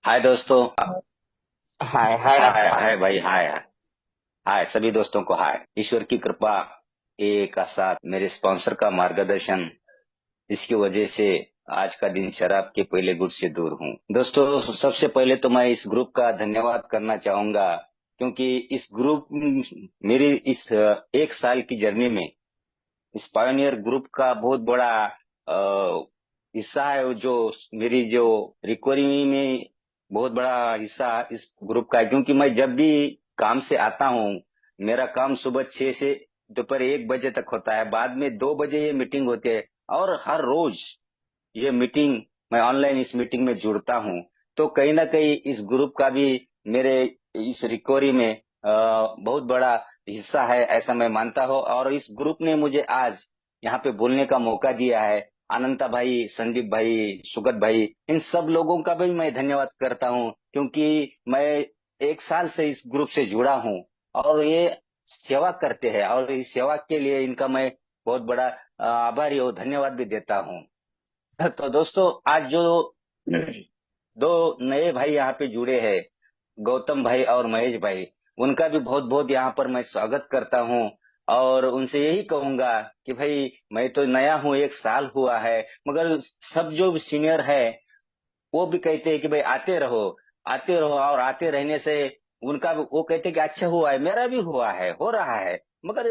हाय दोस्तों। हाय हाय हाय अरफान। हाय भाई, हाय हाय। हाय सभी दोस्तों को हाय। ईश्वर की कृपा, एक का साथ, मेरे स्पॉन्सर का मार्गदर्शन, इसकी वजह से आज का दिन शराब के पहले गुट से दूर हूँ। दोस्तों, सबसे पहले तो मैं इस ग्रुप का धन्यवाद करना चाहूंगा, क्योंकि इस ग्रुप मेरी इस एक साल की जर्नी में इस पायोनियर ग्रुप का बहुत बड़ा हिस्सा है। जो मेरी जो रिकवरी में बहुत बड़ा हिस्सा इस ग्रुप का है, क्योंकि मैं जब भी काम से आता हूँ, मेरा काम सुबह 6 से दोपहर 1 बजे तक होता है। बाद में 2 बजे ये मीटिंग होती है, और हर रोज ये मीटिंग, मैं ऑनलाइन इस मीटिंग में जुड़ता हूँ। तो कहीं ना कहीं इस ग्रुप का भी मेरे इस रिकवरी में बहुत बड़ा हिस्सा है, ऐसा मैं मानता हूँ। और इस ग्रुप ने मुझे आज यहाँ पे बोलने का मौका दिया है। अनंता भाई, संदीप भाई, सुगत भाई, इन सब लोगों का भी मैं धन्यवाद करता हूँ, क्योंकि मैं एक साल से इस ग्रुप से जुड़ा हूँ। और ये सेवा करते हैं, और इस सेवा के लिए इनका मैं बहुत बड़ा आभारी हूँ, धन्यवाद भी देता हूँ। तो दोस्तों, आज जो दो नए भाई यहाँ पे जुड़े हैं, गौतम भाई और महेश भाई, उनका भी बहुत बहुत यहाँ पर मैं स्वागत करता हूँ। और उनसे यही कहूंगा कि भाई, मैं तो नया हूँ, एक साल हुआ है, मगर सब जो सीनियर है वो भी कहते हैं कि भाई आते रहो, आते रहो। और आते रहने से उनका वो कहते हैं कि अच्छा हुआ है, मेरा भी हुआ है, हो रहा है, मगर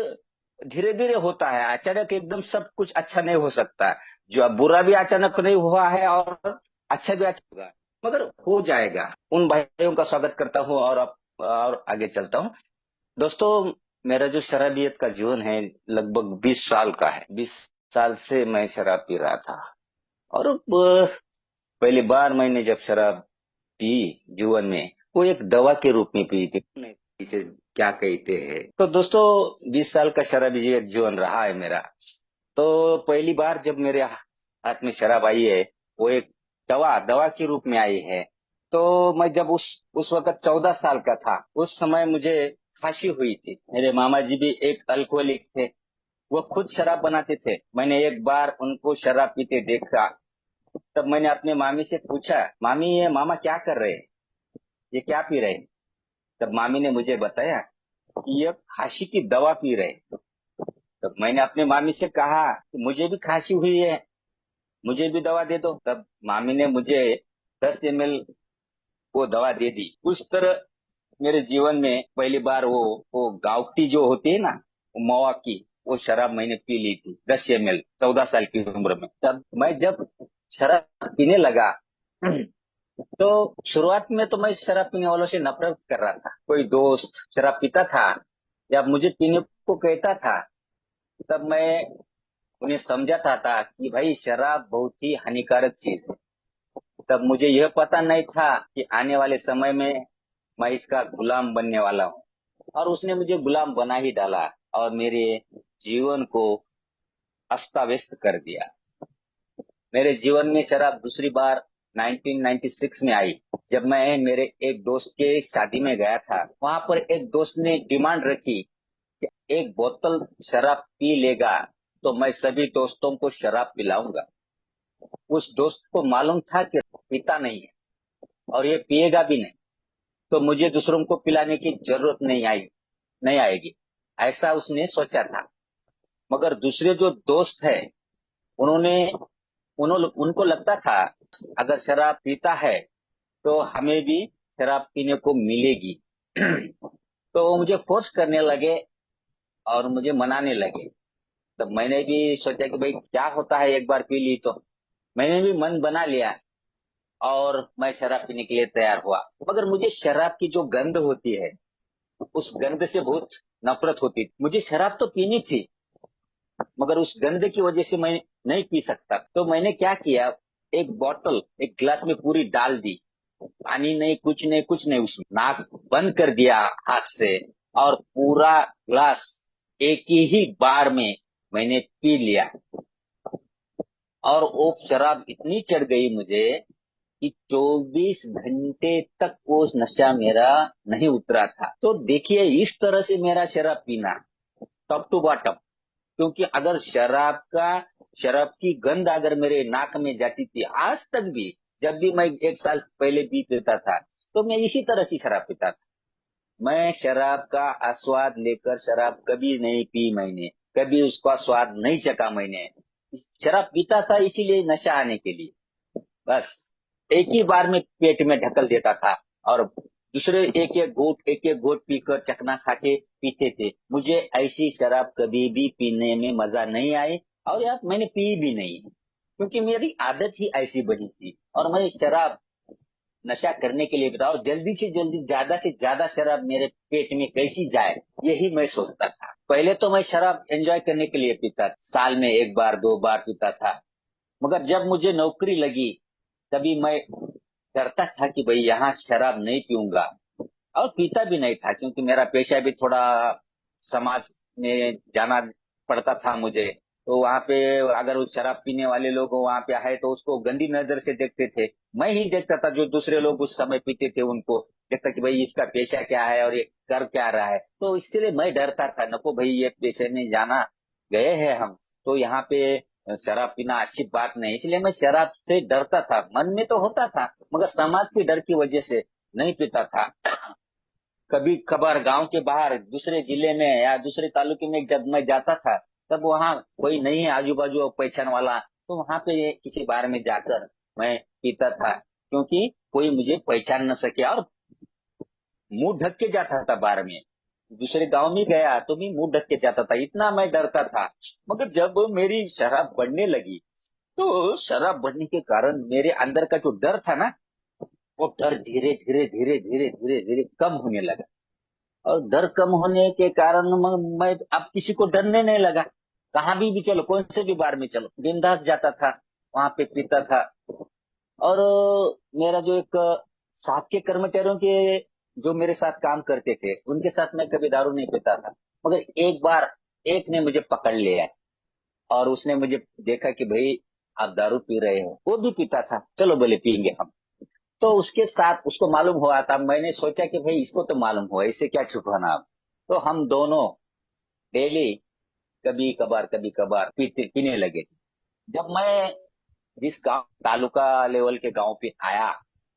धीरे धीरे होता है। अचानक एकदम सब कुछ अच्छा नहीं हो सकता। जो अब बुरा भी अचानक नहीं हुआ है, और अच्छा भी अच्छा होगा, मगर हो जाएगा। उन भाइयों का स्वागत करता हूँ, और अब और आगे चलता हूँ। दोस्तों, मेरा जो शराबियत का जीवन है, लगभग 20 साल का है। 20 साल से मैं शराब पी रहा था। और पहली बार मैंने जब शराब पी जीवन में, वो एक दवा के रूप में पी थी। नहीं, इसे क्या कहते हैं। तो दोस्तों, 20 साल का शराबी जीवन रहा है मेरा। तो पहली बार जब मेरे हाथ में शराब आई है, वो एक दवा दवा के रूप में आई है। तो मैं जब उस वक्त 14 साल का था, उस समय मुझे खांसी हुई थी। मेरे मामा जी भी एक अल्कोहलिक थे, वो खुद शराब बनाते थे। मैंने एक बार उनको शराब पीते देखा। तब मैंने अपने मामी से पूछा, मामी ये मामा क्या कर रहे हैं, ये क्या पी रहे हैं। तब मामी ने मुझे बताया कि ये खांसी की दवा पी रहे हैं। तब मैंने अपने मामी से कहा कि मुझे भी खांसी हुई है, मुझे भी दवा दे दो। तब मामी ने मुझे 10 ml वो दवा दे दी। उस तरह मेरे जीवन में पहली बार वो गाँवटी जो होती है ना, वो मवा की, वो शराब मैंने पी ली थी, 10 ml, 14 साल की उम्र में। तब मैं जब शराब पीने लगा, तो शुरुआत में तो मैं शराब पीने वालों से नफरत कर रहा था। कोई दोस्त शराब पीता था या मुझे पीने को कहता था, तब मैं उन्हें समझाता था कि भाई, शराब बहुत ही हानिकारक चीज है। तब मुझे यह पता नहीं था कि आने वाले समय में मैं इसका गुलाम बनने वाला हूँ। और उसने मुझे गुलाम बना ही डाला, और मेरे जीवन को अस्त व्यस्त कर दिया। मेरे जीवन में शराब दूसरी बार 1996 में आई, जब मैं मेरे एक दोस्त के शादी में गया था। वहां पर एक दोस्त ने डिमांड रखी कि एक बोतल शराब पी लेगा तो मैं सभी दोस्तों को शराब पिलाऊंगा। उस दोस्त को मालूम था कि पीता नहीं है, और ये पिएगा भी नहीं, तो मुझे दूसरों को पिलाने की जरूरत नहीं आएगी, ऐसा उसने सोचा था। मगर दूसरे जो दोस्त है, उन्होंने उन्होंने उनको लगता था अगर शराब पीता है तो हमें भी शराब पीने को मिलेगी। तो वो मुझे फोर्स करने लगे और मुझे मनाने लगे। तब मैंने भी सोचा कि भाई, क्या होता है, एक बार पी ली तो। मैंने भी मन बना लिया, और मैं शराब पीने के लिए तैयार हुआ। मगर मुझे शराब की जो गंध होती है, उस गंध से बहुत नफरत होती थी। मुझे शराब तो पीनी थी, मगर उस गंध की वजह से मैं नहीं पी सकता। तो मैंने क्या किया, एक बोतल एक गिलास में पूरी डाल दी। पानी नहीं, कुछ नहीं, कुछ नहीं, उसमें नाक बंद कर दिया हाथ से, और पूरा ग्लास एक ही बार में मैंने पी लिया। और वो शराब इतनी चढ़ गई मुझे कि 24 घंटे तक वो नशा मेरा नहीं उतरा था। तो देखिए, इस तरह से मेरा शराब पीना टॉप टू बॉटम। क्योंकि अगर शराब की गंध अगर मेरे नाक में जाती थी, आज तक भी जब भी मैं 1 साल पहले भी पीता था, तो मैं इसी तरह की शराब पीता था। मैं शराब का आस्वाद लेकर शराब कभी नहीं पी मैंने, कभी उसका स्वाद नहीं चखा मैंने। शराब पीता था इसीलिए, नशा आने के लिए, बस। एक ही बार में पेट में ढकल देता था, और दूसरे एक एक घूंट पीकर चखना खा के पीते थे। मुझे ऐसी शराब कभी भी पीने में मजा नहीं आई, और यार मैंने पी भी नहीं, क्योंकि मेरी आदत ही ऐसी बनी थी। और मैं शराब नशा करने के लिए बताओ, जल्दी से जल्दी ज्यादा से ज्यादा शराब मेरे पेट में कैसी जाए, यही मैं सोचता था। पहले तो मैं शराब एंजॉय करने के लिए पीता, साल में 1 बार 2 बार पीता था। मगर जब मुझे नौकरी लगी, तभी मैं डरता था कि भाई यहाँ शराब नहीं पीऊंगा। और पीता भी नहीं था, क्योंकि मेरा पेशा भी थोड़ा समाज में जाना पड़ता था मुझे। तो वहां पे अगर उस शराब पीने वाले लोग वहां पे आए तो उसको गंदी नजर से देखते थे। मैं ही देखता था, जो दूसरे लोग उस समय पीते थे उनको देखता कि भाई इसका पेशा क्या है और ये कर क्या रहा है। तो इसलिए मैं डरता था, नको भाई ये पेशे में जाना गए हैं हम, तो यहाँ पे शराब पीना अच्छी बात नहीं। इसलिए मैं शराब से डरता था, मन में तो होता था, मगर समाज के डर की वजह से नहीं पीता था। कभी कभार गांव के बाहर दूसरे जिले में या दूसरे तालुके में जब मैं जाता था, तब वहाँ कोई नहीं है आजू बाजू पहचान वाला, तो वहां पे किसी बार में जाकर मैं पीता था, क्योंकि कोई मुझे पहचान न सके। और मुंह ढक के जाता था बार में, दूसरे गांव में गया तो भी मुंह ढक के जाता था, इतना मैं डरता था। मगर जब मेरी शराब बढ़ने लगी, तो शराब बढ़ने के कारण मेरे अंदर का जो डर था ना, वो डर धीरे धीरे धीरे धीरे धीरे धीरे कम होने लगा। और डर कम होने के कारण मैं अब किसी को डरने नहीं लगा। कहाँ भी चलो, कौन से भी बार में चलो, बिंदास जाता था, वहां पे पीता था। और मेरा जो एक साथ के कर्मचारियों के, जो मेरे साथ काम करते थे, उनके साथ मैं कभी दारू नहीं पीता था। मगर एक बार एक ने मुझे पकड़ लिया, और उसने मुझे देखा कि भाई आप दारू पी रहे हो, वो भी पीता था, चलो बोले पियेंगे हम। तो उसके साथ उसको मालूम हुआ था, मैंने सोचा कि भाई इसको तो मालूम हुआ, इससे क्या छुपाना अब। तो हम दोनों डेली कभी कभार पीते पीने लगे। जब मैं जिस गांव तालुका लेवल के गांव पे आया,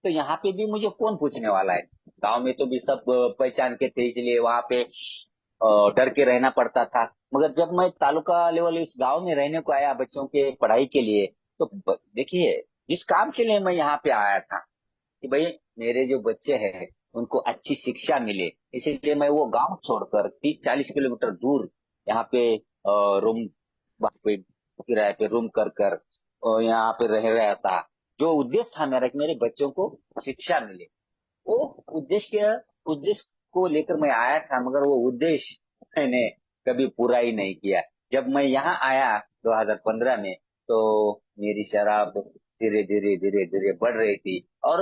तो यहाँ पे भी मुझे कौन पूछने वाला है। गांव में तो भी सब पहचान के थे, इसलिए वहां पे डर के रहना पड़ता था। मगर जब मैं तालुका लेवल इस गांव में रहने को आया बच्चों के पढ़ाई के लिए, तो देखिए, जिस काम के लिए मैं यहाँ पे आया था कि भाई मेरे जो बच्चे हैं उनको अच्छी शिक्षा मिले, इसीलिए मैं वो गांव छोड़कर 30-40 किलोमीटर दूर यहाँ पे रूम पे किराए पे रूम कर कर और यहाँ पे रह रहा था। जो उद्देश्य था मेरा कि मेरे बच्चों को शिक्षा मिले, वो उद्देश्य को लेकर मैं आया था, मगर वो उद्देश्य मैंने कभी पूरा ही नहीं किया। जब मैं यहाँ आया 2015 में, तो मेरी शराब धीरे धीरे धीरे धीरे बढ़ रही थी। और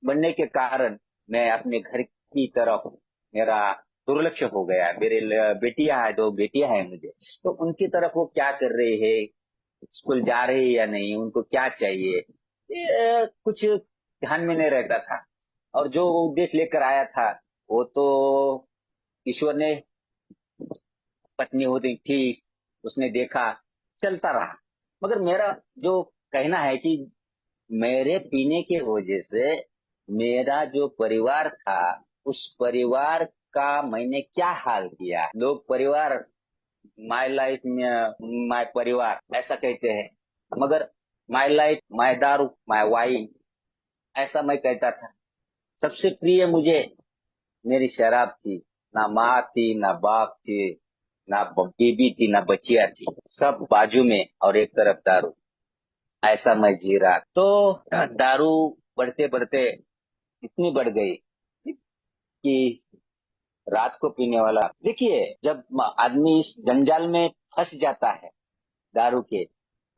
बढ़ने के कारण मैं अपने घर की तरफ, मेरा दुर्लक्ष्य हो गया। मेरे बेटियां है, 2 बेटियां हैं मुझे, तो उनकी तरफ वो क्या कर रहे हैं, स्कूल जा रहे हैं या नहीं, उनको क्या चाहिए, ये कुछ ध्यान में नहीं रहता था। और जो उद्देश्य लेकर आया था, वो तो ईश्वर ने, पत्नी होती थी, उसने देखा, चलता रहा। मगर मेरा जो कहना है कि मेरे पीने के वजह से मेरा जो परिवार था, उस परिवार का मैंने क्या हाल किया। लोग परिवार, माय लाइफ में माय परिवार ऐसा कहते हैं, मगर माय लाइफ माय दारू माय वाइन, ऐसा मैं कहता था। सबसे प्रिय मुझे मेरी शराब थी। ना माँ थी, ना बाप थी, ना बीबी थी, ना बचिया थी, सब बाजू में, और एक तरफ दारू। ऐसा मैं जी रहा। तो दारू बढ़ते बढ़ते इतनी बढ़ गई कि रात को पीने वाला, देखिए, जब आदमी इस जंजाल में फंस जाता है दारू के।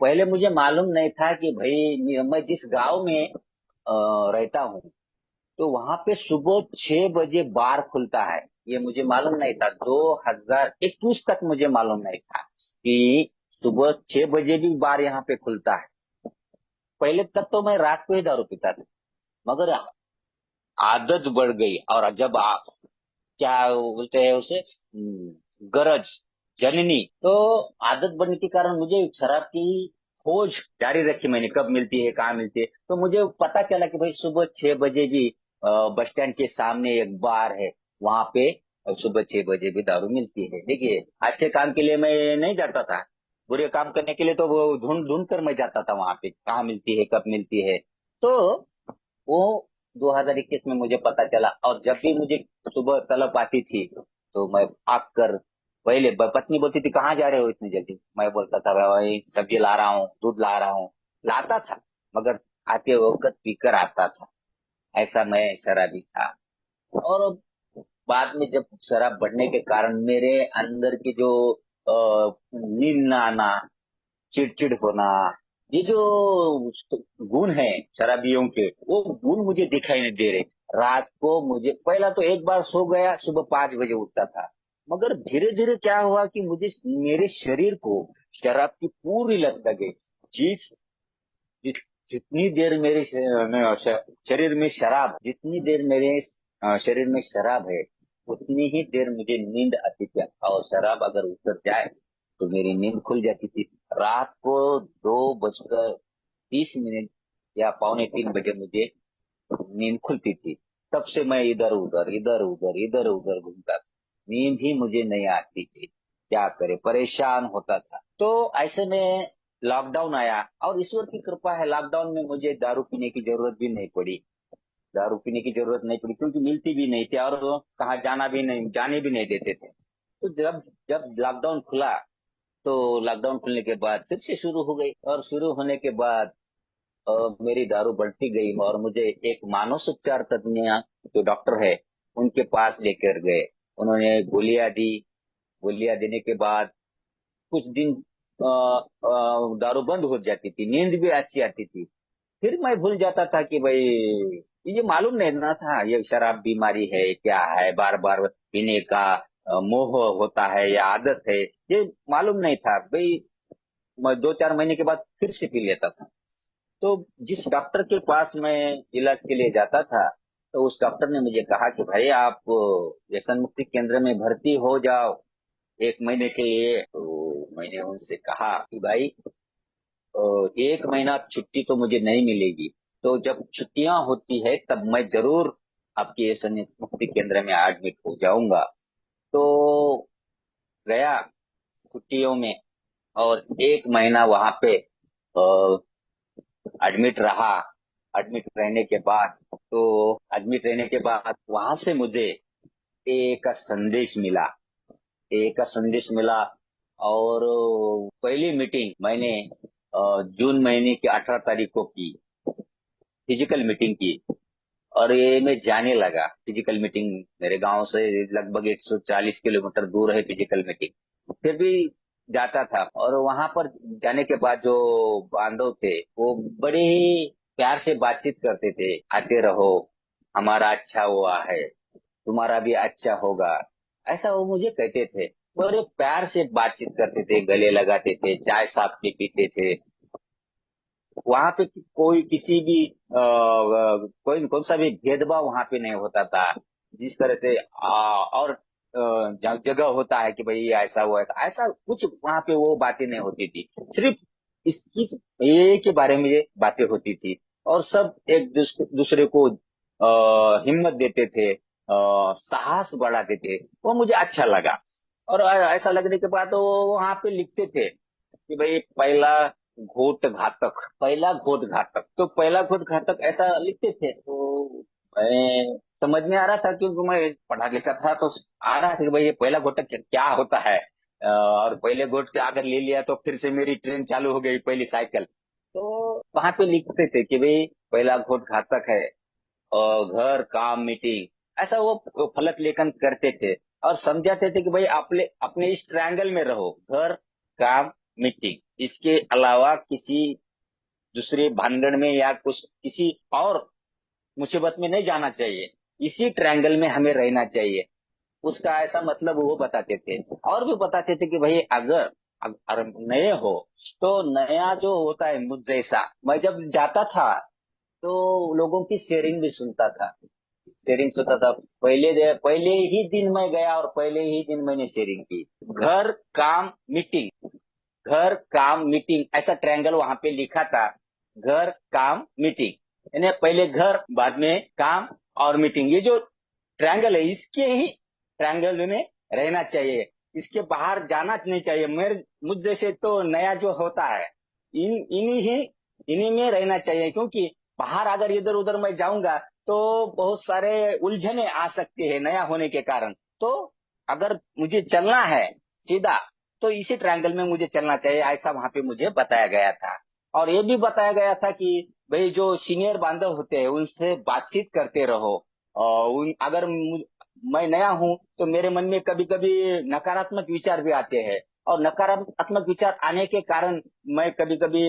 पहले मुझे मालूम नहीं था कि भाई मैं जिस गांव में रहता हूँ, तो वहां पे सुबह 6 बजे बार खुलता है। ये मुझे मालूम नहीं था, 2021 तक मुझे मालूम नहीं था कि सुबह 6 बजे भी बार यहाँ पे खुलता है। पहले तक तो मैं रात को ही दारू पीता था, मगर आदत बढ़ गई। और जब आप क्या बोलते हैं उसे, गरज जननी, तो आदत बनने के कारण मुझे शराब की खोज जारी रखी मैंने, कब मिलती है, कहाँ मिलती है। तो मुझे पता चला कि भाई सुबह 6 बजे भी बस स्टैंड के सामने एक बार है, वहां पे सुबह 6 बजे भी दारू मिलती है। देखिए, अच्छे काम के लिए मैं नहीं जाता था, बुरे काम करने के लिए तो वो ढूंढ ढूंढ कर मैं जाता था वहां पे, कहाँ मिलती है, कब मिलती है। तो वो 2021 में मुझे पता चला, और जब भी मुझे सुबह तलब आती थी तो मैं भाग कर, पहले पत्नी बोलती थी कहाँ जा रहे हो इतनी जल्दी, मैं बोलता था भाई सब्जी ला रहा हूँ, दूध ला रहा हूँ, लाता था, मगर आते वक्त पीकर आता था। ऐसा मैं शराबी था। और बाद में जब शराब बढ़ने के कारण मेरे अंदर की जो नींद न आना, चिड़चिड़ होना, ये जो गुण है शराबियों के, वो गुण मुझे दिखाई नहीं दे रहे। रात को मुझे, पहला तो एक बार सो गया, सुबह 5 बजे उठता था, मगर धीरे धीरे क्या हुआ कि मुझे, मेरे शरीर को शराब की पूरी लत लग गई। जिस जितनी देर मेरे शरीर में शराब, जितनी देर मेरे शरीर में शराब है, उतनी ही देर मुझे नींद आती थी। और शराब अगर उतर जाए तो मेरी नींद खुल जाती थी। रात को 2:30 या पौने 3 बजे मुझे नींद खुलती थी। तब से मैं इधर उधर इधर उधर इधर उधर घूमता था, नींद ही मुझे नहीं आती थी। क्या करे, परेशान होता था। तो ऐसे में लॉकडाउन आया, और ईश्वर की कृपा है, लॉकडाउन में मुझे दारू पीने की जरूरत भी नहीं पड़ी। दारू पीने की जरूरत नहीं पड़ी क्योंकि मिलती भी नहीं थी, और कहाँ जाना भी नहीं, जाने भी नहीं देते थे। तो जब जब लॉकडाउन खुला, तो लॉकडाउन खुलने के बाद फिर से शुरू हो गई, और शुरू होने के बाद मेरी दारू बढ़ती गई, और मुझे एक मानस उपचार तज्ञ जो डॉक्टर है उनके पास लेकर गए। उन्होंने गोलियां दी। गोलियां देने के बाद कुछ दिन दारू बंद हो जाती थी, नींद भी अच्छी आती थी। फिर मैं भूल जाता था कि भाई, ये मालूम नहीं ना था ये शराब बीमारी है, क्या है, बार बार पीने का मोह होता है या आदत है, ये मालूम नहीं था भाई। मैं 2-4 महीने के बाद फिर से पी लेता था। तो जिस डॉक्टर के पास मैं इलाज के लिए जाता था, तो उस डॉक्टर ने मुझे कहा कि भाई आप व्यसन मुक्ति केंद्र में भर्ती हो जाओ 1 महीने के लिए। तो मैंने उनसे कहा कि भाई 1 महीना छुट्टी तो मुझे नहीं मिलेगी, तो जब छुट्टियां होती है तब मैं जरूर आपके व्यसन मुक्ति केंद्र में एडमिट हो जाऊंगा। तो गया छुट्टियों में, और 1 महीना वहां पे एडमिट रहा। एडमिट रहने के बाद वहां से मुझे एक संदेश मिला। एक संदेश मिला, और पहली मीटिंग मैंने जून महीने की 18 तारीख को की, फिजिकल मीटिंग की। और ये मैं जाने लगा फिजिकल मीटिंग, मेरे गांव से लगभग 140 किलोमीटर दूर है फिजिकल मीटिंग, फिर भी जाता था। और वहां पर जाने के बाद जो बांधव थे वो बड़े ही प्यार से बातचीत करते थे, आते रहो, हमारा अच्छा हुआ है, तुम्हारा भी अच्छा होगा, ऐसा वो मुझे कहते थे। बड़े प्यार से बातचीत करते थे, गले लगाते थे, चाय साथ में पीते थे। वहां पे कोई किसी भी कोई कौन सा भी भेदभाव वहां पे नहीं होता था। जिस तरह से और जगह होता है कि भाई ऐसा हुआ, ऐसा ऐसा कुछ वहां पे वो बातें नहीं होती थी। सिर्फ इसकी ये के बारे में ये बातें होती थी, और सब एक दूसरे को हिम्मत देते थे, साहस बढ़ाते थे। वो मुझे अच्छा लगा। और ऐसा लगने के बाद वो वहां पे लिखते थे कि भाई पहला घोट घातक, तो पहला घोट घातक ऐसा लिखते थे। तो मैं समझ में आ रहा था क्योंकि मैं पढ़ा लिखा था, तो आ रहा था कि भाई ये पहला घोटक क्या होता है। और पहले घोट के अगर ले लिया तो फिर से मेरी ट्रेन चालू हो गई, पहली साइकिल। तो वहां पे लिखते थे कि भाई पहला घोट घातक है, और घर काम मीटिंग, ऐसा वो फलक लेखन करते थे। और समझाते थे कि भाई अपने अपने इस ट्रायंगल में रहो, घर काम मीटिंग, इसके अलावा किसी दूसरे भानगड़ में या कुछ किसी और मुसीबत में नहीं जाना चाहिए, इसी ट्रायंगल में हमें रहना चाहिए। उसका ऐसा मतलब वो बताते थे। और भी बताते थे कि भाई अगर अगर नए हो तो नया जो होता है, मुझ जैसा, मैं जब जाता था तो लोगों की शेयरिंग भी सुनता था। शेयरिंग सुनता था, पहले ही दिन मैं गया और पहले ही दिन मैंने शेयरिंग की। घर काम मीटिंग, घर काम मीटिंग, ऐसा ट्रायंगल वहां पे लिखा था। घर काम मीटिंग, यानी पहले घर बाद में काम और मीटिंग, ये जो ट्रायंगल है इसके ही ट्रायंगल में रहना चाहिए, इसके बाहर जाना नहीं चाहिए। मेरे मुझ जैसे तो नया जो होता है इन इन्हीं में रहना चाहिए, क्योंकि बाहर अगर इधर उधर मैं जाऊंगा तो बहुत सारे उलझने आ सकते हैं नया होने के कारण। तो अगर मुझे चलना है सीधा, तो इसी ट्रायंगल में मुझे चलना चाहिए, ऐसा वहां पे मुझे बताया गया था। और ये भी बताया गया था कि भाई जो सीनियर बांधव होते हैं उनसे बातचीत करते रहो। और अगर मैं नया हूं तो मेरे मन में कभी कभी नकारात्मक विचार भी आते हैं, और नकारात्मक विचार आने के कारण मैं कभी कभी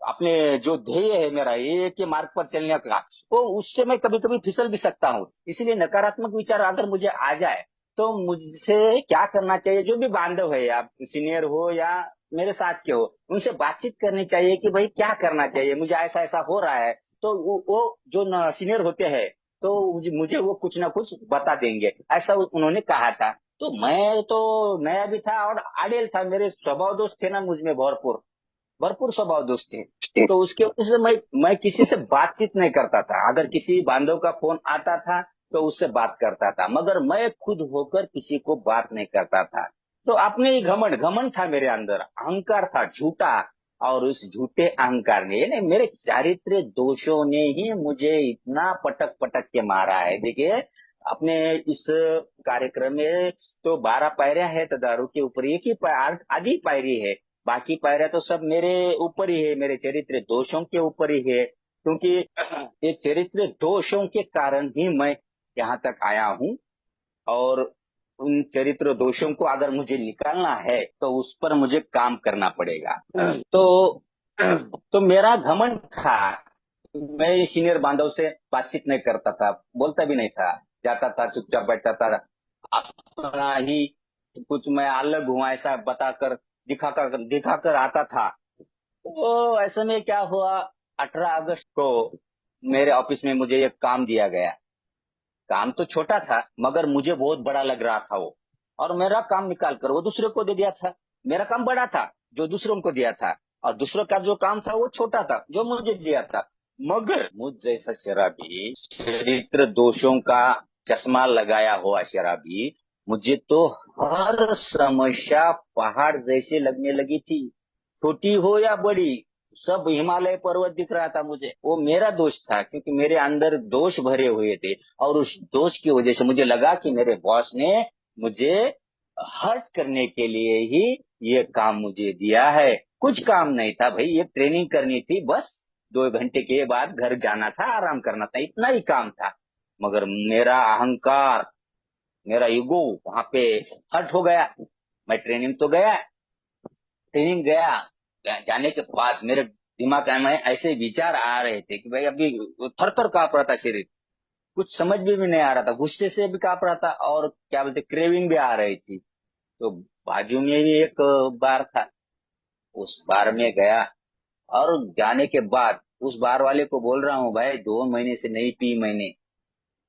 अपने जो ध्येय है मेरा ये के मार्ग पर चलने का, वो उससे मैं कभी कभी फिसल भी सकता हूँ। इसलिए नकारात्मक विचार अगर मुझे आ जाए तो मुझसे क्या करना चाहिए, जो भी बांधव है, आप सीनियर हो या मेरे साथ के हो, उनसे बातचीत करनी चाहिए कि भाई क्या करना चाहिए, मुझे ऐसा ऐसा हो रहा है। तो वो जो सीनियर होते हैं तो मुझे वो कुछ ना कुछ बता देंगे, ऐसा उन्होंने कहा था। तो मैं तो नया भी था और आड़ेल था, मेरे स्वभाव दोष थे ना मुझ में भरपूर, भरपूर स्वभाव दोष थे। तो उसके वजह से मैं किसी से बातचीत नहीं करता था। अगर किसी बांधव का फोन आता था तो उससे बात करता था, मगर मैं खुद होकर किसी को बात नहीं करता था। तो अपने ही घमंड घमंड था मेरे अंदर, अहंकार था झूठा। और उस झूठे अहंकार ने, यानी मेरे चारित्र्य दोषों ने ही मुझे इतना पटक पटक के मारा है। देखिए, अपने इस कार्यक्रम में तो 12 पायरियां है, तो दारू के ऊपर एक ही आधी पायरी है। बाकी पायरियां तो सब मेरे ऊपर ही है, मेरे चरित्र दोषों के ऊपर ही है। क्योंकि ये चरित्र दोषों के कारण ही मैं यहाँ तक आया हूँ। और उन चरित्र दोषों को अगर मुझे निकालना है तो उस पर मुझे काम करना पड़ेगा। तो तो मेरा घमंड था, मैं सीनियर बांधव से बातचीत नहीं करता था, बोलता भी नहीं था, जाता था चुपचाप बैठता था अपना ही। कुछ मैं अलग हूं ऐसा बताकर दिखाकर आता था। तो ऐसे में क्या हुआ, 18 अगस्त को मेरे ऑफिस में मुझे एक काम दिया गया। काम तो छोटा था मगर मुझे बहुत बड़ा लग रहा था वो, और मेरा काम निकाल कर वो दूसरे को दे दिया था। मेरा काम बड़ा था जो दूसरों को दिया था, और दूसरों का जो काम था वो छोटा था जो मुझे दिया था। मगर मुझ जैसा शराबी, चरित्र दोषों का चश्मा लगाया हुआ शराबी, मुझे तो हर समस्या पहाड़ जैसे लगने लगी थी, छोटी हो या बड़ी, सब हिमालय पर्वत दिख रहा था मुझे। वो मेरा दोष था, क्योंकि मेरे अंदर दोष भरे हुए थे। और उस दोष की वजह से मुझे लगा कि मेरे बॉस ने मुझे हर्ट करने के लिए ही ये काम मुझे दिया है। कुछ काम नहीं था भाई, ये ट्रेनिंग करनी थी बस, 2 घंटे के बाद घर जाना था, आराम करना था, इतना ही काम था। मगर मेरा अहंकार, मेरा ईगो वहां पे हर्ट हो गया। मैं ट्रेनिंग तो गया, ट्रेनिंग गया, जाने के बाद मेरे दिमाग में ऐसे विचार आ रहे थे कि भाई अभी थर थर कांप रहा था शरीर, कुछ समझ भी नहीं आ रहा था, गुस्से से भी कांप रहा था, और क्या बोलते क्रेविंग भी आ रही थी। तो बाजू में भी एक बार था, उस बार में गया। और जाने के बाद उस बार वाले को बोल रहा हूँ, भाई 2 महीने से नहीं पी मैंने।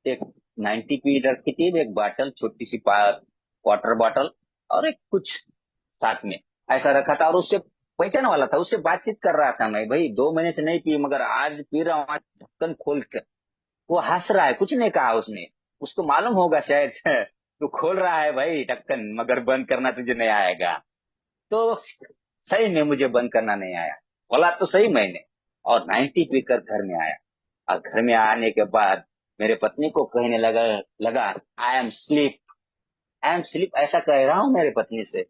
एक 90 पी रखी थी, एक बॉटल छोटी सी वाटर बॉटल, और एक कुछ साथ में ऐसा रखा था। और उससे पहचान वाला था, उससे बातचीत कर रहा था मैं, भाई 2 महीने से नहीं पी मगर आज पी रहा हूँ, आज ढक्कन खोल कर। वो हंस रहा है, कुछ नहीं कहा उसने, उसको मालूम होगा शायद तू खोल रहा है भाई ढक्कन, मगर बंद करना तुझे नहीं आएगा। तो सही में मुझे बंद करना नहीं आया, बोला तो सही मैंने। और 90 पीकर घर में आया। और घर में आने के बाद मेरे पत्नी को कहने लगा लगा आई एम स्लीप, ऐसा कह रहा हूँ मेरे पत्नी से।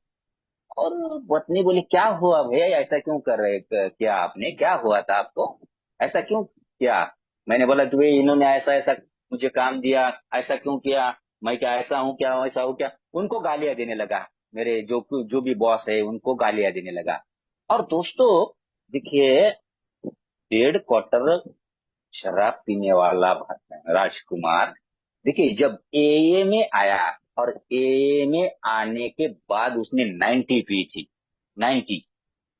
और पत्नी बोली क्या हुआ भैया, ऐसा क्यों कर रहे, क्या आपने, क्या हुआ था आपको, ऐसा क्यों किया। मैंने बोला कि भाई इन्होंने ऐसा ऐसा मुझे काम दिया, ऐसा क्यों किया, मैं क्या ऐसा हूँ क्या, वैसा हूँ क्या। उनको गालियां देने लगा, मेरे जो जो भी बॉस है उनको गालियां देने लगा। और दोस्तों देखिए, 1.5 क्वार्टर शराब पीने वाला राजकुमार, देखिए जब एए में आया, और एए में आने के बाद उसने 90 पी थी, 90।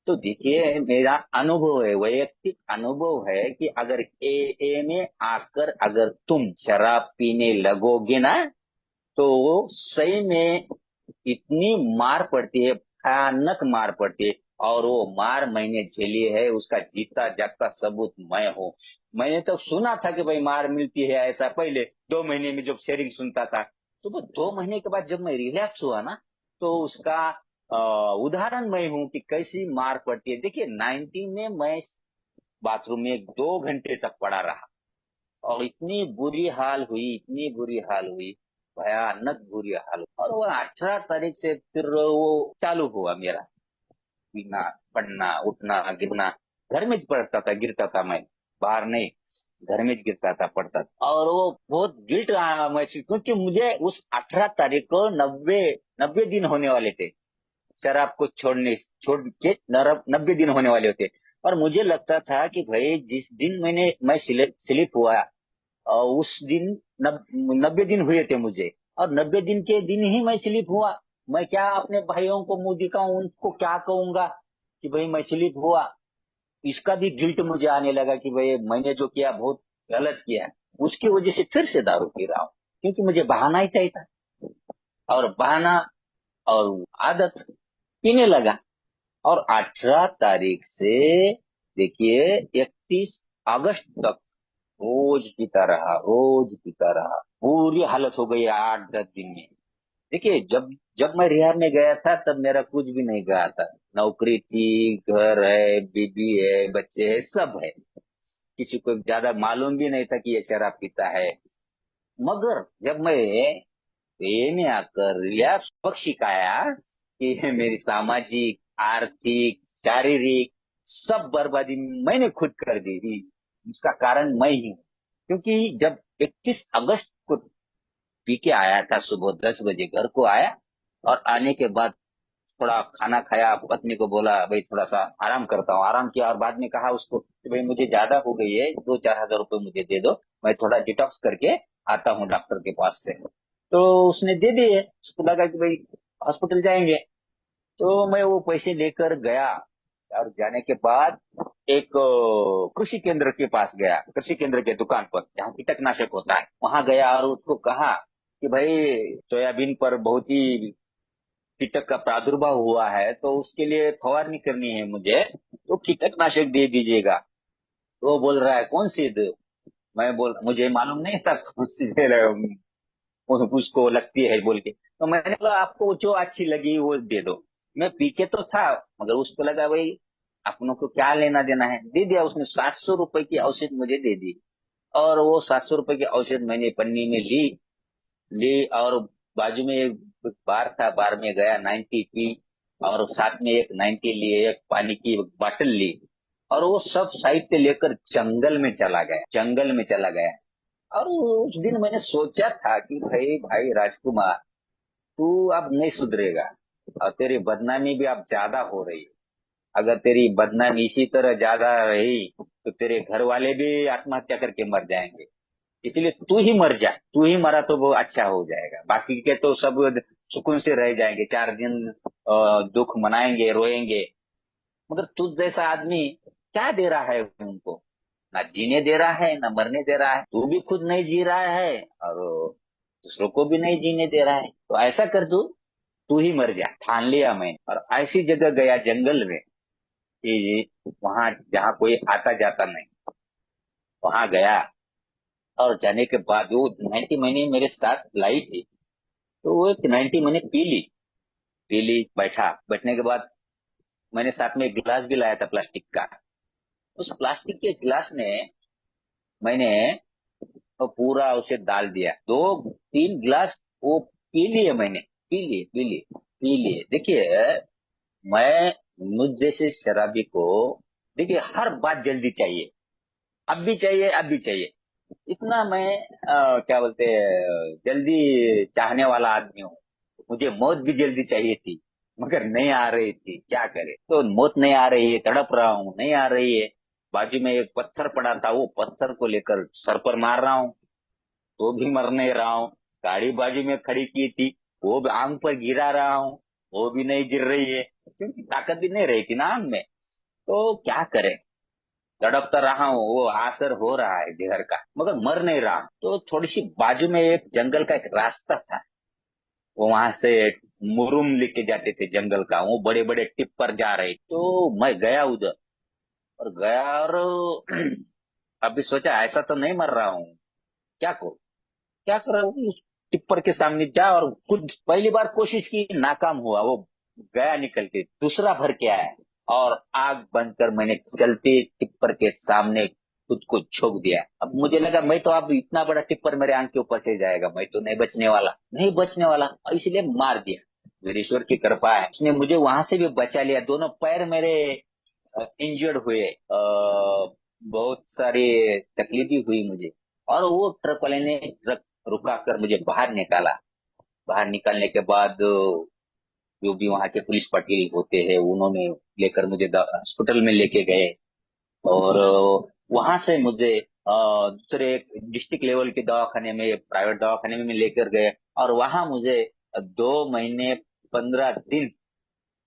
तो देखिए मेरा अनुभव है, वैयक्तिक अनुभव है कि अगर एए में आकर अगर तुम शराब पीने लगोगे ना, तो सही में इतनी मार पड़ती है, भयानक मार पड़ती है। और वो मार मैंने झेली है, उसका जीता जागता सबूत मैं हूँ। मैंने तो सुना था कि भाई मार मिलती है ऐसा, पहले 2 महीने में जब शेयरिंग सुनता था। तो वो 2 महीने के बाद जब मैं रिलैक्स हुआ ना, तो उसका उदाहरण मैं हूँ कि कैसी मार पड़ती है। देखिए 19 में मैं बाथरूम में 2 घंटे तक पड़ा रहा, और इतनी बुरी हाल हुई, इतनी बुरी हाल हुई, भयानक बुरी हाल हुई। और वो 18 तारीख से फिर वो चालू हुआ मेरा पीना, पढ़ना, उठना, गिरना। घर में पड़ता था, गिरता था मैं, बाहर नहीं, घर में गिरता था, पड़ता था। और वो बहुत गिल्ट महसूस, क्योंकि मुझे उस 18 तारीख को 90 90 दिन होने वाले थे शराब को छोड़ के 90 दिन होने वाले होते। और मुझे लगता था कि भाई जिस दिन मैं स्लिप हुआ, उस दिन 90 दिन हुए थे मुझे, और 90 दिन के दिन ही मैं स्लिप हुआ। मैं क्या अपने भाइयों को मुंह दिखाऊं, उनको क्या कहूंगा कि भाई मैं स्लिप हुआ। इसका भी गिल्ट मुझे आने लगा कि भाई मैंने जो किया बहुत गलत किया। उसकी वजह से फिर से दारू पी रहा हूँ, क्योंकि मुझे बहाना ही चाहिए था। और बहाना और आदत, पीने लगा। और 18 तारीख से देखिए 31 अगस्त तक रोज पीता रहा, रोज पीता रहा। पूरी हालत हो गई 8 10 दिन में। देखिए जब जब मैं रिहाब में गया था तब मेरा कुछ भी नहीं गया था। नौकरी थी, घर है, बीबी है, बच्चे है, सब है। किसी को ज्यादा मालूम भी नहीं था कि ये शराब पीता है। मगर जब मैं ये में आकर यह सबक सिखाया कि मेरी सामाजिक, आर्थिक, शारीरिक सब बर्बादी मैंने खुद कर दी थी। उसका कारण मैं ही हूँ। क्योंकि जब 31 अगस्त को पी के आया था, सुबह 10 बजे घर को आया, और आने के बाद थोड़ा खाना खाया, पत्नी को बोला भाई थोड़ा सा आराम करता हूँ, आराम किया। और बाद में कहा उसको कि भाई मुझे ज्यादा हो गई है, 2 4 हज़ार रुपये मुझे दे दो, मैं थोड़ा डिटॉक्स करके आता हूँ डॉक्टर के पास से। तो उसने दे दिए। उसको लगा कि भाई हॉस्पिटल जाएंगे। तो मैं वो पैसे लेकर गया। और जाने के बाद एक कृषि केंद्र के पास गया, कृषि केंद्र के दुकान पर जहाँ कीटनाशक होता है, वहां गया और उसको कहा कि भाई सोयाबीन पर बहुत ही कीटक का प्रादुर्भाव हुआ है, तो उसके लिए फवारनी करनी है मुझे, तो कीटनाशक दे दीजिएगा। तो वो बोल रहा है कौन सी दे? मैं बोल, मुझे मालूम नहीं था कौन सी दे रहे हो, उसको लगती है बोल के। तो मैंने बोला आपको जो अच्छी लगी वो दे दो। मैं पी के तो था, मगर उसको लगा भाई अपनों को क्या लेना देना है, दे दिया। उसने 700 रुपए की औषध मुझे दे दी। और वो 700 रुपए की औषध मैंने पन्नी में ली ली और बाजू में एक बार था, बार में गया, 90 पी। और साथ में एक 90 लिए, एक पानी की बोतल ली। और वो सब साहित्य लेकर जंगल में चला गया, जंगल में चला गया। और उस दिन मैंने सोचा था कि भाई भाई राजकुमार, तू अब नहीं सुधरेगा, और तेरी बदनामी भी अब ज्यादा हो रही है। अगर तेरी बदनामी इसी तरह ज्यादा रही तो तेरे घर वाले भी आत्महत्या करके मर जाएंगे। इसलिए तू ही मर जा, तू ही मरा तो वो अच्छा हो जाएगा, बाकी के तो सब सुकून से रह जाएंगे, 4 दिन दुख मनाएंगे, रोएंगे। मगर तुझ जैसा आदमी क्या दे रहा है उनको? ना जीने दे रहा है, ना मरने दे रहा है, तू भी खुद नहीं जी रहा है, और दूसरों को भी नहीं जीने दे रहा है। तो ऐसा कर, तू ही मर जा, ठान लिया मैं। और ऐसी जगह गया जंगल में कि वहां जहाँ कोई आता जाता नहीं, वहां गया। और जाने के बाद वो 90 महीने मेरे साथ लाई थी। तो वो 90 मैंने पी ली, बैठा। बैठने के बाद मैंने साथ में एक गिलास भी लाया था प्लास्टिक का। उस प्लास्टिक के गिलास में मैंने वो पूरा उसे डाल दिया, 2 3 गिलास वो पी लिए मैंने, पी लिए। देखिए मैं, मुझ जैसे शराबी को, देखिए हर बात जल्दी चाहिए, अब भी चाहिए, अब भी चाहिए। इतना मैं क्या बोलते हैं, जल्दी चाहने वाला आदमी हूँ। मुझे मौत भी जल्दी चाहिए थी, मगर नहीं आ रही थी, क्या करे। तो मौत नहीं आ रही है, तड़प रहा हूँ, नहीं आ रही है। बाजू में एक पत्थर पड़ा था, वो पत्थर को लेकर सर पर मार रहा हूँ, तो भी मर नहीं रहा हूँ। गाड़ी बाजू में खड़ी की थी, वो भी आंग पर गिरा रहा हूँ, वो भी नहीं गिर रही है, क्योंकि ताकत भी नहीं रही थी ना आंग में। तो क्या करे, तड़पता रहा हूँ, वो असर हो रहा है जहर का, मगर मर नहीं रहा। तो थोड़ी सी बाजू में एक जंगल का एक रास्ता था, वो वहां से मुरुम लेके जाते थे जंगल का, वो बड़े बड़े टिप्पर जा रहे, तो मैं गया उधर और गया और अभी सोचा ऐसा तो नहीं मर रहा हूँ, क्या करूं, क्या कर रहा हूँ, उस टिप्पर के सामने जा और खुद पहली बार कोशिश की, नाकाम हुआ, वो गया निकल के, दूसरा भर के आया और आग बंद कर मैंने चलते टिप्पर के सामने खुद को झोंक दिया। अब मुझे लगा मैं तो, अब इतना बड़ा टिप्पर मेरे आंख के ऊपर से जाएगा, मैं तो नहीं बचने वाला, नहीं बचने वाला, और इसलिए मार दिया। मेरे ईश्वर की कृपा है, उसने मुझे वहां से भी बचा लिया। दोनों पैर मेरे इंजर्ड हुए, बहुत सारी तकलीफ भी हुई मुझे, और वो ट्रक वाले ने ट्रक रुका कर मुझे बाहर निकाला। बाहर निकालने के बाद जो भी वहाँ के पुलिस पाटिल होते हैं, उन्होंने लेकर मुझे हॉस्पिटल में लेके गए, और वहां से मुझे दूसरे डिस्ट्रिक्ट लेवल के दवाखाने में, प्राइवेट दवाखाने में लेकर गए, और वहां मुझे 2 महीने 15 दिन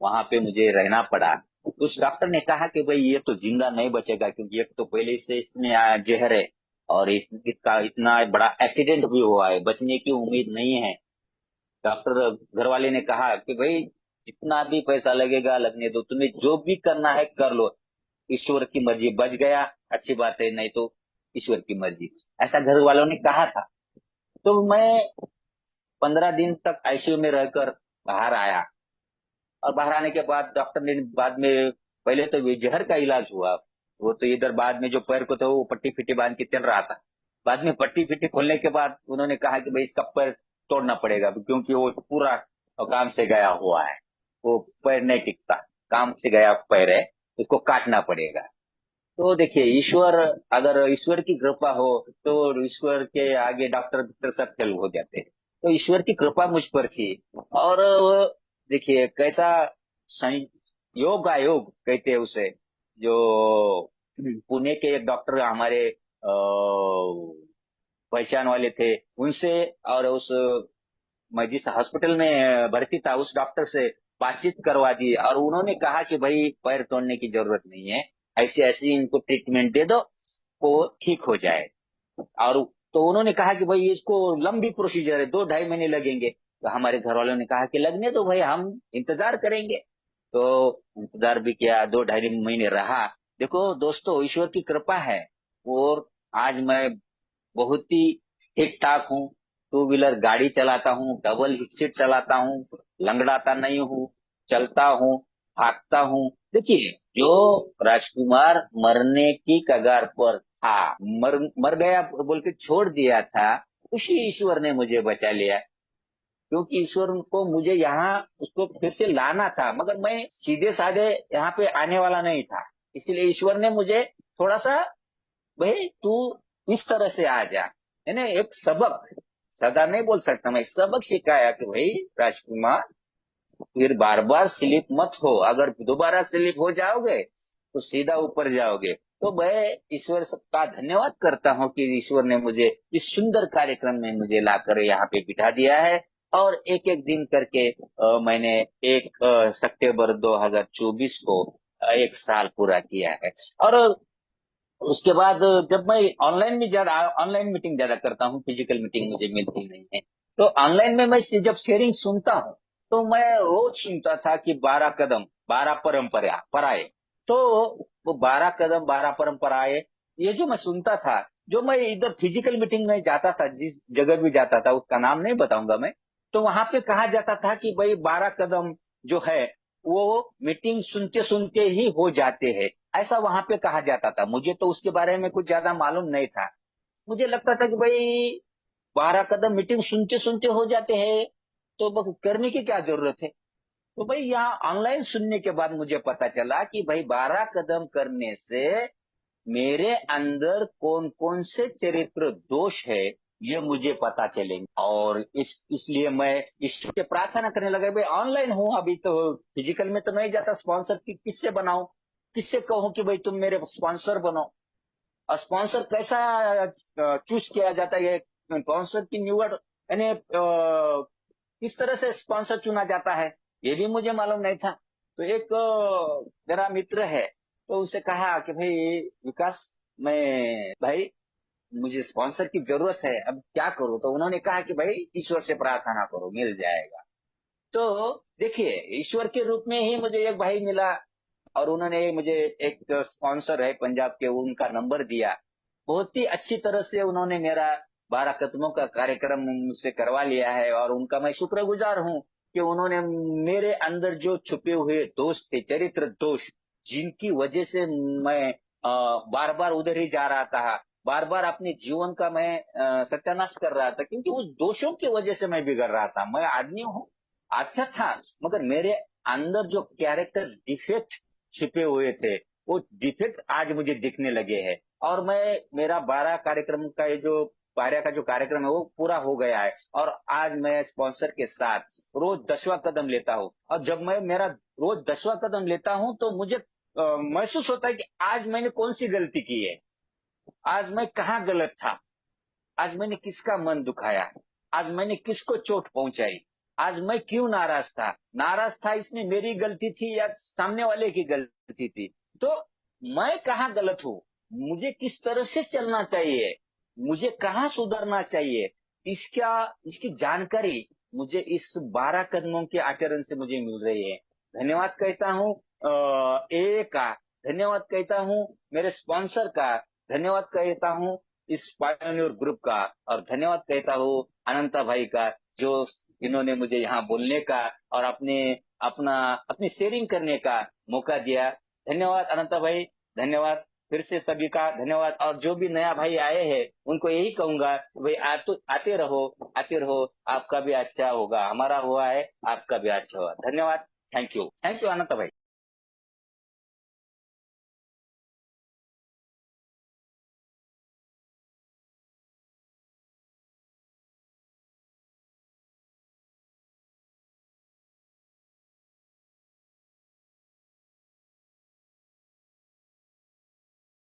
वहां पे मुझे रहना पड़ा। उस डॉक्टर ने कहा कि भाई ये तो जिंदा नहीं बचेगा, क्योंकि एक तो पहले से इसमें जहर है, और इसका इतना बड़ा एक्सीडेंट भी हुआ है, बचने की उम्मीद नहीं है। डॉक्टर घर वाले ने कहा कि भाई जितना भी पैसा लगेगा लगने दो, तुम्हें जो भी करना है कर लो, ईश्वर की मर्जी, बच गया अच्छी बात है, नहीं तो ईश्वर की मर्जी, ऐसा घर वालों ने कहा था। तो मैं 15 दिन तक आईसीयू में रहकर बाहर आया, और बाहर आने के बाद डॉक्टर ने बाद में, पहले तो ये जहर का इलाज हुआ, वो तो इधर बाद में जो पैर को था वो पट्टी फिट्टी बांध के चल रहा था। बाद में पट्टी फिट्टी खोलने के बाद उन्होंने कहा कि भाई इसका पैर तोड़ना पड़ेगा, क्योंकि वो पूरा काम से गया हुआ है, वो पैर नहीं टिकता, काम से गया पैर है, उसको काटना पड़ेगा। तो देखिए ईश्वर, अगर ईश्वर की कृपा हो तो ईश्वर के आगे डॉक्टर डॉक्टर सब फेल हो जाते हैं। तो ईश्वर की कृपा मुझ पर थी, और देखिए कैसा योग आयोग कहते हैं उसे, जो पुणे के एक डॉक्टर हमारे पहचान वाले थे, उनसे, और उस मैं जिस हॉस्पिटल में भर्ती था उस डॉक्टर से बातचीत करवा दी, और उन्होंने कहा कि भाई पैर तोड़ने की जरूरत नहीं है, ऐसी ऐसी इनको ट्रीटमेंट दे दो, वो ठीक हो जाए। और तो उन्होंने कहा कि भाई इसको लंबी प्रोसीजर है, 2 ढाई महीने लगेंगे। तो हमारे घर वालों ने कहा कि लगने दो भाई, हम इंतजार करेंगे। तो इंतजार भी किया, 2 ढाई महीने रहा। देखो दोस्तों, ईश्वर की कृपा है, और आज मैं बहुत ही ठीक ठाक हूँ, टू व्हीलर गाड़ी चलाता हूँ, डबल सीट चलाता हूँ, लंगड़ाता नहीं हूँ, चलता हूँ, भागता हूँ। देखिए, जो राजकुमार मरने की कगार पर था, मर मर गया बोल के छोड़ दिया था, उसी ईश्वर ने मुझे बचा लिया, क्योंकि ईश्वर को मुझे यहाँ उसको फिर से लाना था, मगर मैं सीधे साधे यहाँ पे आने वाला नहीं था। इसलिए ईश्वर ने मुझे थोड़ा सा, भाई तू इस तरह से आ जा, है ना, एक सबक, सदा नहीं बोल सकता मैं, सबक सिखाया कि भाई राजकुमार, फिर बार बार स्लिप मत हो, अगर दोबारा स्लिप हो जाओगे तो सीधा ऊपर जाओगे। तो मैं ईश्वर का धन्यवाद करता हूँ कि ईश्वर ने मुझे इस सुंदर कार्यक्रम में मुझे लाकर यहाँ पे बिठा दिया है, और एक एक दिन करके मैंने 1 सितंबर 2024 को 1 साल पूरा किया है। और उसके बाद जब मैं ऑनलाइन मीटिंग ज्यादा करता हूँ, फिजिकल मीटिंग मुझे मिलती नहीं है, तो ऑनलाइन में मैं जब शेयरिंग सुनता हूँ, तो मैं रोज सुनता था कि 12 कदम 12 परंपराएं। तो वो 12 कदम 12 परंपराएं, ये जो मैं सुनता था, जो मैं इधर फिजिकल मीटिंग में जाता था, जिस जगह भी जाता था उसका नाम नहीं बताऊंगा मैं, तो वहां पे कहा जाता था कि भाई 12 कदम जो है वो मीटिंग सुनते सुनते ही हो जाते हैं, ऐसा वहां पे कहा जाता था। मुझे तो उसके बारे में कुछ ज्यादा मालूम नहीं था, मुझे लगता था कि भाई 12 कदम मीटिंग सुनते सुनते हो जाते हैं, तो बस करने की क्या जरूरत है। तो भाई यहाँ ऑनलाइन सुनने के बाद मुझे पता चला कि भाई 12 कदम करने से मेरे अंदर कौन कौन से चरित्र दोष है, ये मुझे पता चलेंगे। और इसलिए मैं ईश्वर से प्रार्थना करने लगा, भाई ऑनलाइन हूं अभी तो, फिजिकल में तो नहीं जाता, स्पॉन्सर की किससे बनाऊं, किससे कहूं कि भाई तुम मेरे स्पॉन्सर बनो। और स्पॉन्सर कैसा चूज किया जाता है, स्पॉन्सर की निवड़, यानी किस तरह से स्पॉन्सर चुना जाता है, ये भी मुझे मालूम नहीं था। तो एक मेरा मित्र है, तो उसे कहा कि भाई विकास, मैं भाई मुझे स्पॉन्सर की जरूरत है, अब क्या करूं। तो उन्होंने कहा कि भाई ईश्वर से प्रार्थना करो, मिल जाएगा। तो देखिए, ईश्वर के रूप में ही मुझे एक भाई मिला और उन्होंने मुझे एक स्पॉन्सर है पंजाब के, उनका नंबर दिया। बहुत ही अच्छी तरह से उन्होंने मेरा 12 कदमों का कार्यक्रम मुझसे करवा लिया है और उनका मैं शुक्रगुजार हूँ कि उन्होंने मेरे अंदर जो छुपे हुए दोष थे, चरित्र दोष, जिनकी वजह से मैं बार बार उधर ही जा रहा था, बार बार अपने जीवन का मैं सत्यानाश कर रहा था, क्योंकि उस दोषों की वजह से मैं बिगड़ रहा था। मैं आदमी हूँ, अच्छा था, मगर मेरे अंदर जो कैरेक्टर डिफेक्ट छिपे हुए थे, वो डिफेक्ट आज मुझे दिखने लगे हैं। और मैं मेरा 12 कार्यक्रम का ये जो 12 का जो कार्यक्रम है वो पूरा हो गया है और आज मैं स्पॉन्सर के साथ रोज 10वां कदम लेता हूँ। और जब मैं मेरा रोज 10वां कदम लेता हूँ तो मुझे महसूस होता है कि आज मैंने कौन सी गलती की है, आज मैं कहाँ गलत था, आज मैंने किसका मन दुखाया, आज मैंने किसको चोट पहुंचाई, आज मैं क्यों नाराज था, नाराज था इसमें मेरी गलती थी या सामने वाले की गलती थी। तो मैं कहाँ गलत हूँ, मुझे किस तरह से चलना चाहिए, मुझे कहाँ सुधरना चाहिए, इसका इसकी जानकारी मुझे इस 12 कदमों के आचरण से मुझे मिल रही है। धन्यवाद कहता हूँ ए का, धन्यवाद कहता हूँ मेरे स्पॉन्सर का, धन्यवाद कहता हूँ इस पायोनियर ग्रुप का, और धन्यवाद कहता हूँ अनंता भाई का, जो इन्होंने मुझे यहाँ बोलने का और अपनी शेयरिंग करने का मौका दिया। धन्यवाद अनंता भाई, धन्यवाद फिर से सभी का धन्यवाद। और जो भी नया भाई आए हैं उनको यही कहूंगा, भाई आते रहो, आते रहो, आपका भी अच्छा होगा, हमारा हुआ है आपका भी अच्छा होगा। धन्यवाद, थैंक यू अनंता भाई।